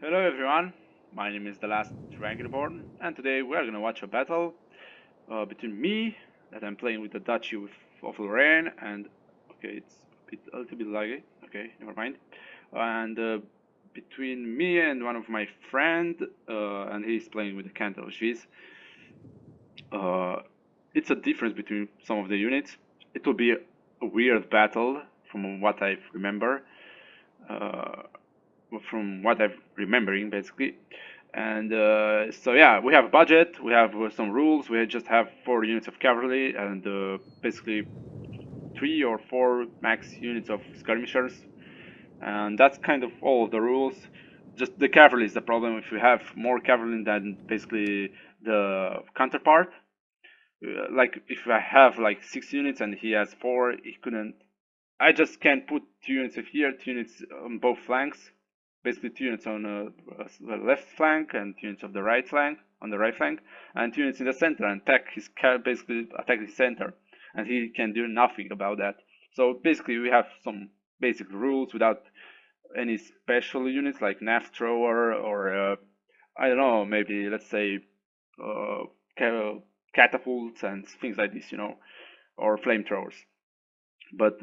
Hello everyone, my name is the last Dragonborn, and today we are gonna watch a battle between me, that I'm playing with the Duchy of Lorraine, and okay, it's a little bit laggy, okay, never mind, and between me and one of my friend, and he's playing with the Canton of Schwyz. It's a difference between some of the units. It will be a weird battle from what I remember. Uh, from what I'm remembering, basically. And so yeah, we have a budget, we have some rules, we just have 4 units of cavalry and basically 3 or 4 max units of skirmishers. And that's kind of all of the rules. Just the cavalry is the problem. If you have more cavalry than basically the counterpart, like if I have like 6 units and he has 4, he couldn't. I just can't put 2 units of here, 2 units on both flanks. Basically 2 units on the left flank and 2 units of the right flank, on the right flank, and 2 units in the center and basically attack his center, and he can do nothing about that. So basically we have some basic rules without any special units like nav thrower or I don't know, maybe let's say uh, catapults and things like this, or flamethrowers. But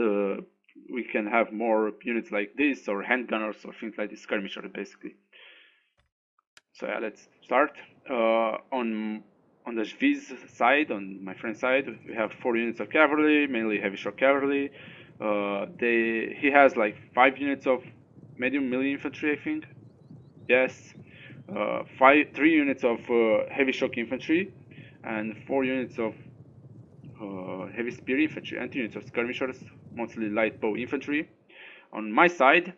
we can have more units like this or handgunners or things like this, skirmishers basically. So yeah, let's start. On the Schwyz side, on my friend's side, we have 4 units of cavalry, mainly heavy shock cavalry. He has like 5 units of medium melee infantry, I think. Yes. 3 units of heavy shock infantry, and 4 units of heavy spear infantry, and 2 units of skirmishers, mostly light bow infantry. On my side,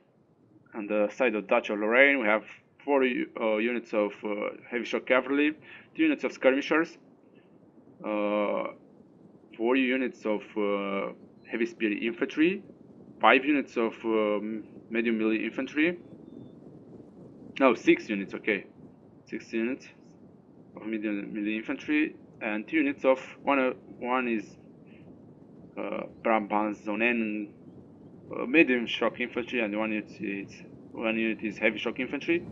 on the side of Duchy of Lorraine, we have 4 units of heavy shock cavalry, 2 units of skirmishers, 4 units of heavy spear infantry, 5 units of medium melee infantry. No, 6 units, okay. 6 units of medium melee infantry, and 2 units of one is Brabantsonen medium shock infantry, and one unit is heavy shock infantry.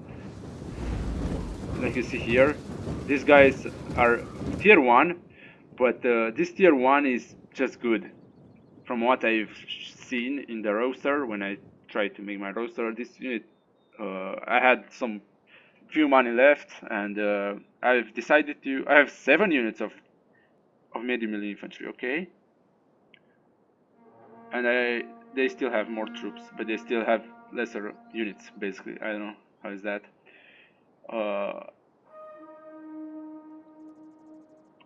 Like you see here, these guys are tier 1, but this tier 1 is just good. From what I've seen in the roster, when I tried to make my roster, this unit, I had some few money left, and I've decided I have 7 units of medium melee infantry, okay? And they still have more troops, but they still have lesser units, basically. I don't know how is that.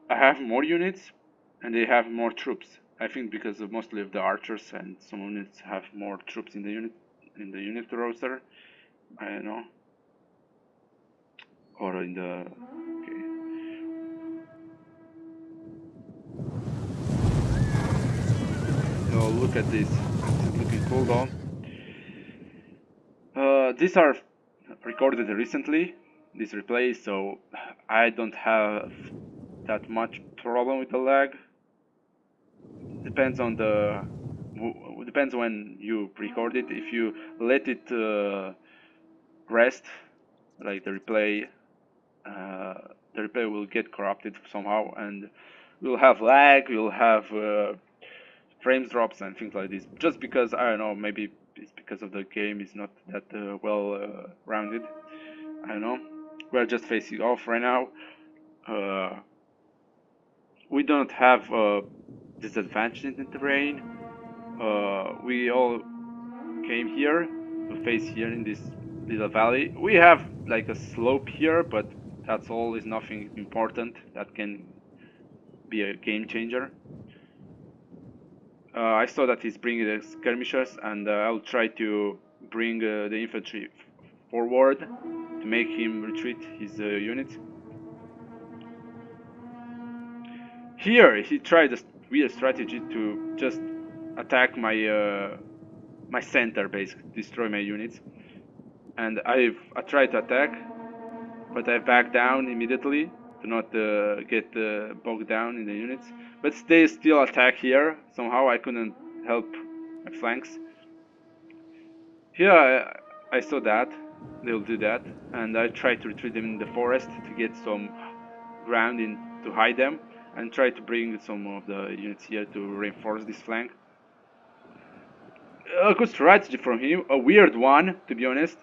I have more units, and they have more troops. I think because of mostly of the archers, and some units have more troops in the unit roster. I don't know, or in the. Okay. Oh, look at this! It's looking cool though. These are recorded recently, these replays, so I don't have that much problem with the lag. Depends when you record it. If you let it rest, like the replay will get corrupted somehow, and we'll have lag, we'll have frames drops and things like this. Just because I don't know, maybe it's because of the game is not that well rounded. I don't know. We're just facing off right now. We don't have disadvantage in the terrain. We all came here to face here in this little valley. We have like a slope here, but that's all, is nothing important that can be a game changer. I saw that he's bringing the skirmishers, and I'll try to bring the infantry forward to make him retreat his units. Here he tried a weird strategy to just attack my my center, basically destroy my units, and I tried to attack, but I backed down immediately to not get bogged down in the units. But they still attack here. Somehow I couldn't help my flanks. Here I saw that, they'll do that. And I try to retreat them in the forest to get some ground in to hide them, and try to bring some of the units here to reinforce this flank. A good strategy from him, a weird one, to be honest.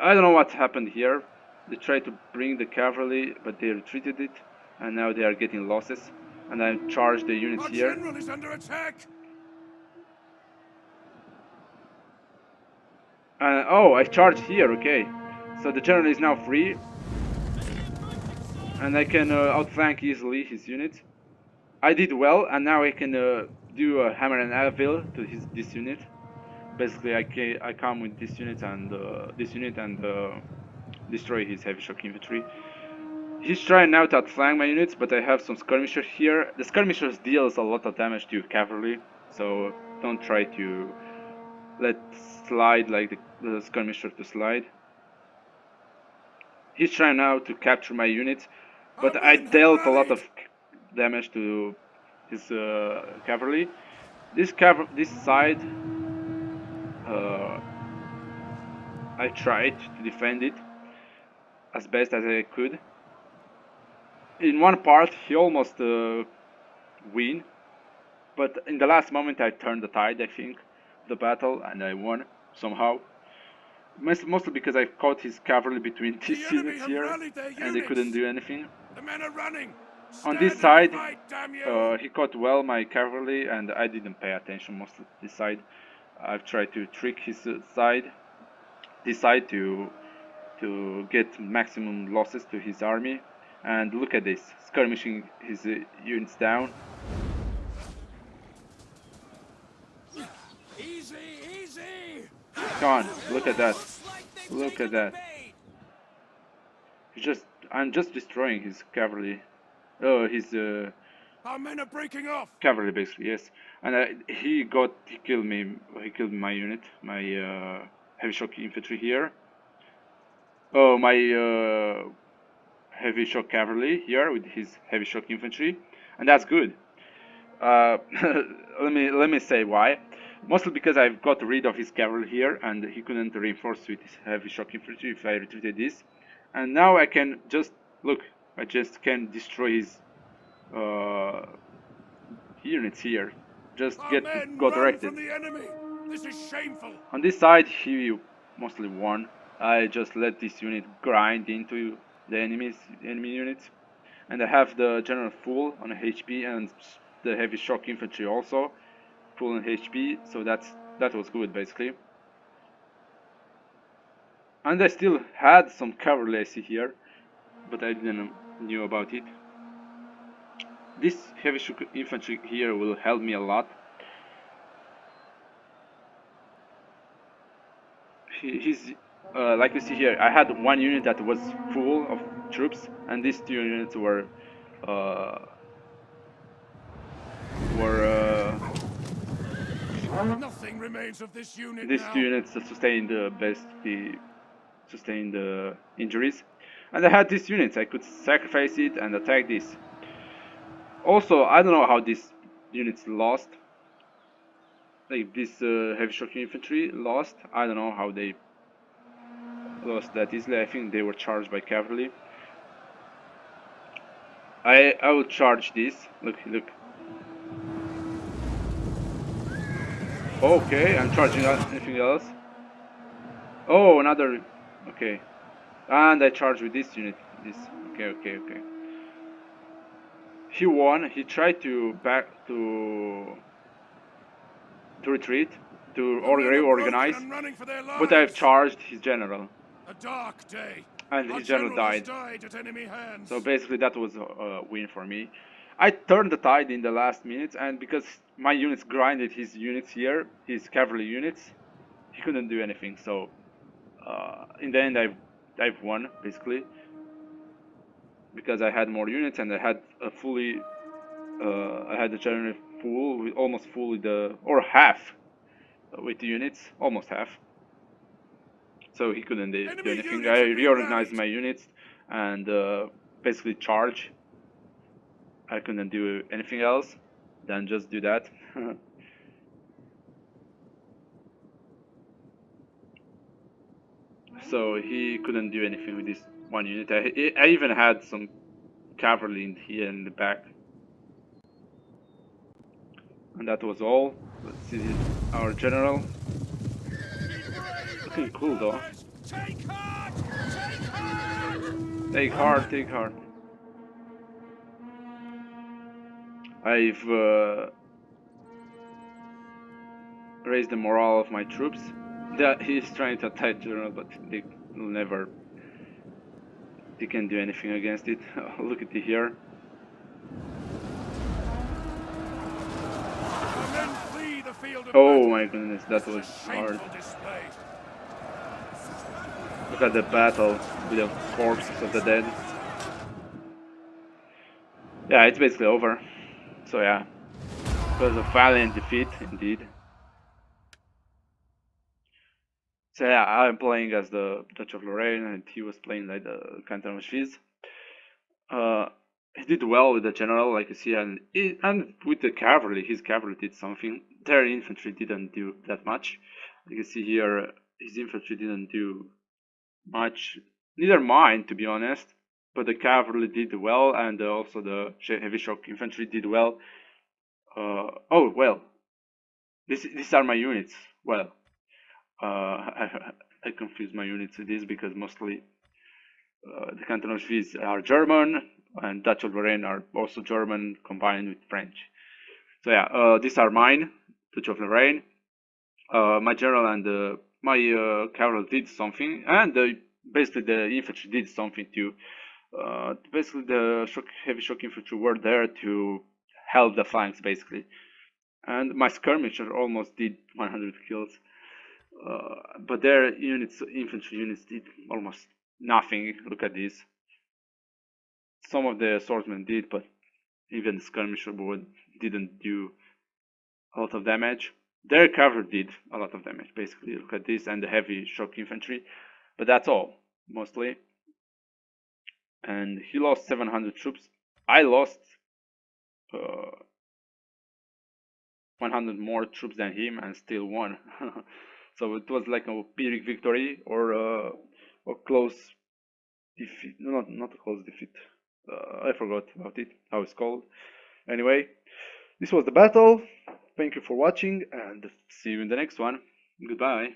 I don't know what happened here. They tried to bring the cavalry, but they retreated it, and now they are getting losses. And I charged the units here. Our general is under attack. Oh, I charged here, okay. So the general is now free, and I can outflank easily his units. I did well, and now I can do a hammer and anvil to this unit. Basically, I come with this unit and destroy his heavy shock infantry. He's trying now to outflank my units, but I have some skirmishers here. The skirmishers deals a lot of damage to cavalry, so don't try to let slide like the skirmisher to slide. He's trying now to capture my units, but I dealt a lot of damage to his cavalry. This side, I tried to defend it as best as I could. In one part, he almost win, but in the last moment I turned the tide, I think, the battle, and I won somehow. Mostly because I caught his cavalry between these units here, and they couldn't do anything. The men are running. On this side, he caught well my cavalry, and I didn't pay attention mostly to this side. I've tried to trick his side, this side to get maximum losses to his army. And look at this, skirmishing his units down. Easy, easy. Come on, look at that. Look at that. I'm just destroying his cavalry. Oh, his Our men are breaking off. cavalry basically, yes. And he killed me. He killed my unit, my heavy shock infantry here. Oh, my heavy shock cavalry here with his heavy shock infantry, and that's good. Let me say why. Mostly because I've got rid of his cavalry here, and he couldn't reinforce with his heavy shock infantry if I retreated this. And now I can just look. I just can destroy his units here. Just got directed. From the enemy. This is shameful. On this side, he mostly won. I just let this unit grind into the enemy units, and I have the general full on HP and the heavy shock infantry also full on HP. So that was good basically. And I still had some cavalry I see here, but I didn't knew about it. This heavy shock infantry here will help me a lot. He's like you see here, I had one unit that was full of troops, and these two units were nothing remains of this unit. These now. two units sustained sustained injuries, and I had these units. I could sacrifice it and attack this. Also, I don't know how these units lost. Like this heavy shock infantry lost. I don't know how they lost that easily. I think they were charged by cavalry. I will charge this. Look. Okay, I'm charging anything else. Oh, another. Okay, and I charge with this unit. This. Okay. He won. He tried to retreat, to reorganize, but I've charged his general. A dark day. And his general died. At enemy hands. So basically that was a win for me. I turned the tide in the last minutes, and because my units grinded his units here, his cavalry units, he couldn't do anything. So in the end I've won basically, because I had more units and I had a fully I had the general full, with almost full with or half with the units, almost half. So he couldn't do anything. I reorganized my units and basically charge. I couldn't do anything else than just do that. so he couldn't do anything with this one unit. I even had some cavalry in here in the back, and that was all. Let's see our general. Looking cool though. Take heart! Take heart! Take heart, take heart. I've raised the morale of my troops. He's trying to attack general, but they will never. They can't do anything against it. Look at it here. Our men flee the field of Oh battle. my goodness, that This was is a hard. shameful display. Look at the battle with the corpses of the dead. Yeah, it's basically over. So yeah, it was a valiant defeat indeed. So yeah, I'm playing as the Duchy of Lorraine, and he was playing like the Canton of Schwyz. Uh, he did well with the general, like you see, and with the cavalry, his cavalry did something. Their infantry didn't do that much. Like you see here, his infantry didn't do much. Neither mine, to be honest. But the cavalry did well, and also the heavy shock infantry did well. Oh well, these are my units. Well, I confuse my units with this because mostly the Canton of Schwyz are German, and Dutch of Lorraine are also German combined with French. So yeah, these are mine, Dutch of Lorraine. My general and my cavalry did something, and basically the infantry did something too. Basically, the heavy shock infantry were there to help the flanks, basically. And my skirmisher almost did 100 kills. But their units, infantry units, did almost nothing. Look at this. Some of the swordsmen did, but even the skirmisher didn't do a lot of damage. Their cavalry did a lot of damage, basically. Look at this, and the heavy shock infantry. But that's all, mostly. And he lost 700 troops. I lost uh, 100 more troops than him and still won. So it was like a Pyrrhic victory or a close defeat. No, not a close defeat. I forgot about it, how it's called. Anyway, this was the battle. Thank you for watching and see you in the next one. Goodbye.